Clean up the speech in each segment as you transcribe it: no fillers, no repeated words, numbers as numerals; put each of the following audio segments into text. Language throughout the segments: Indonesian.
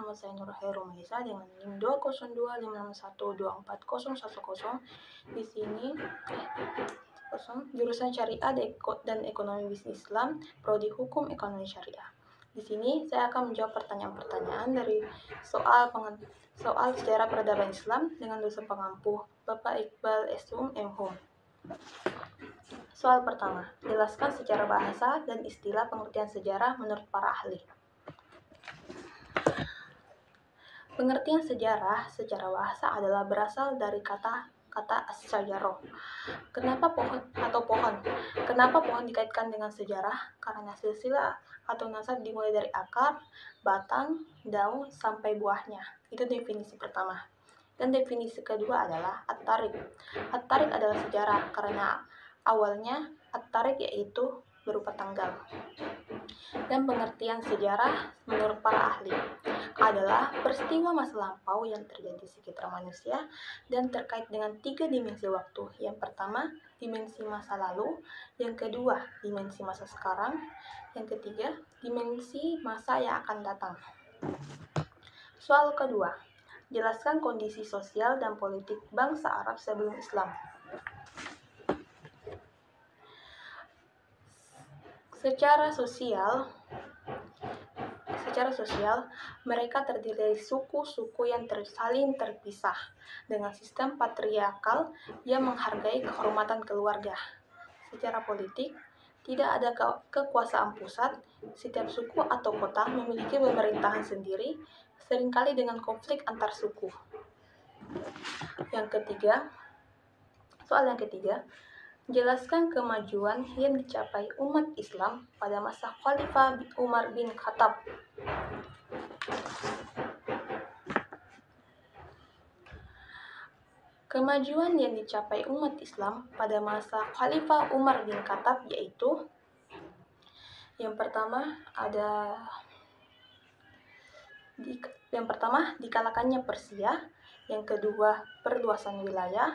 nama saya Nur Hairul Maisa dengan NIM 20256124010. Di sini jurusan Syariah dan Ekonomi Bisnis Islam, Prodi Hukum Ekonomi Syariah. Di sini saya akan menjawab pertanyaan-pertanyaan dari soal sejarah peradaban Islam dengan dosen pengampu Bapak Iqbal S.Hum M.Hum. Soal pertama, jelaskan secara bahasa dan istilah pengertian sejarah menurut para ahli. Pengertian sejarah secara bahasa adalah berasal dari kata as-syajarah. Kenapa pohon? Kenapa pohon dikaitkan dengan sejarah? Karena silsilah atau nasab dimulai dari akar, batang, daun, sampai buahnya. Itu definisi pertama. Dan definisi kedua adalah at-tarik. At-tarik adalah sejarah karena awalnya at-tarik yaitu berupa tanggal. Dan pengertian sejarah menurut para ahli adalah peristiwa masa lampau yang terjadi sekitar manusia dan terkait dengan 3 dimensi waktu. Yang pertama, dimensi masa lalu. Yang kedua, dimensi masa sekarang. Yang ketiga, dimensi masa yang akan datang. Soal kedua, jelaskan kondisi sosial dan politik bangsa Arab sebelum Islam. Secara sosial, mereka terdiri dari suku-suku yang saling terpisah dengan sistem patriarkal yang menghargai kehormatan keluarga. Secara politik, tidak ada kekuasaan pusat, setiap suku atau kota memiliki pemerintahan sendiri, seringkali dengan konflik antar suku. Soal yang ketiga, jelaskan kemajuan yang dicapai umat Islam pada masa Khalifah Umar bin Khattab. Kemajuan yang dicapai umat Islam pada masa Khalifah Umar bin Khattab yaitu yang pertama dikalahkannya Persia, yang kedua perluasan wilayah,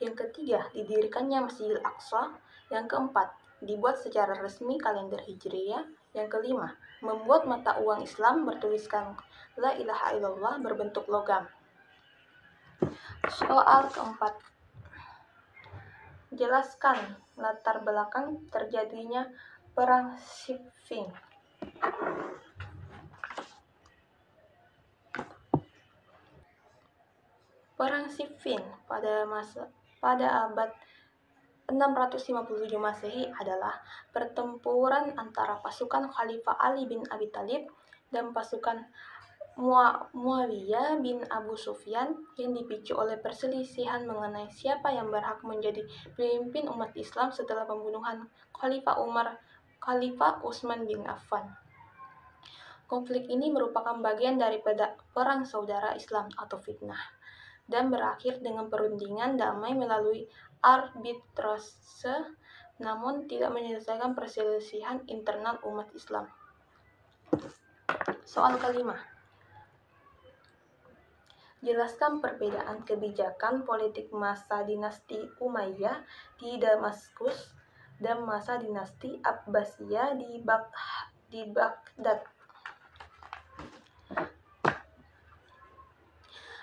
yang ketiga didirikannya Masjidil Aqsa, yang keempat dibuat secara resmi kalender Hijriyah, yang kelima membuat mata uang Islam bertuliskan La ilaha illallah berbentuk logam. Soal keempat, jelaskan latar belakang terjadinya Perang Siffin. Perang Siffin pada abad 657 Masehi adalah pertempuran antara pasukan Khalifah Ali bin Abi Thalib dan pasukan Muawiyah bin Abu Sufyan yang dipicu oleh perselisihan mengenai siapa yang berhak menjadi pemimpin umat Islam setelah pembunuhan Khalifah Utsman bin Affan. Konflik ini merupakan bagian dari perang saudara Islam atau fitnah dan berakhir dengan perundingan damai melalui arbitrase, namun tidak menyelesaikan perselisihan internal umat Islam. Soal kelima, jelaskan perbedaan kebijakan politik masa dinasti Umayyah di Damaskus dan masa dinasti Abbasiyah di Baghdad.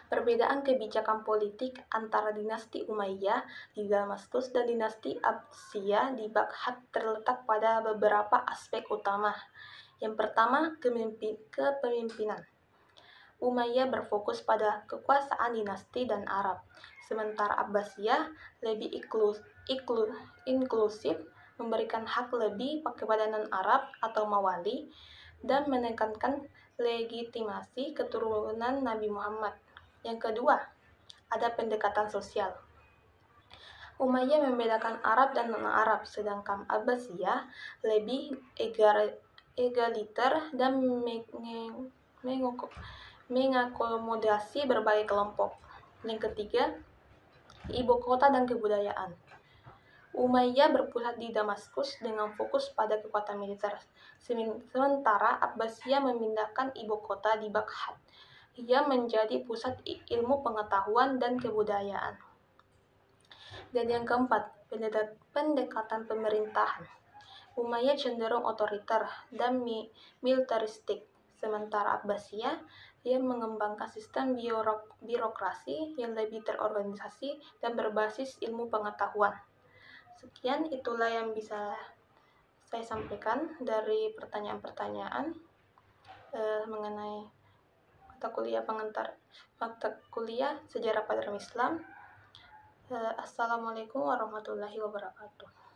Perbedaan kebijakan politik antara dinasti Umayyah di Damaskus dan dinasti Abbasiyah di Baghdad terletak pada beberapa aspek utama. Yang pertama, kepemimpinan. Umayyah berfokus pada kekuasaan dinasti dan Arab, sementara Abbasiyah lebih inklusif, memberikan hak lebih kepada non-Arab atau mawali, dan menekankan legitimasi keturunan Nabi Muhammad. Yang kedua, ada pendekatan sosial. Umayyah membedakan Arab dan non-Arab, sedangkan Abbasiyah lebih egaliter dan mengakomodasi berbagai kelompok. Yang ketiga, ibu kota dan kebudayaan. Umayyah berpusat di Damaskus dengan fokus pada kekuatan militer, sementara Abbasiyah memindahkan ibu kota di Baghdad. Ia menjadi pusat ilmu pengetahuan dan kebudayaan. Dan yang keempat, pendekatan pemerintahan. Umayyah cenderung otoriter dan militeristik, sementara Abbasiyah Ia mengembangkan sistem birokrasi yang lebih terorganisasi dan berbasis ilmu pengetahuan. Sekian, itulah yang bisa saya sampaikan dari pertanyaan-pertanyaan mengenai mata kuliah Sejarah Patriotisme Islam. Assalamualaikum warahmatullahi wabarakatuh.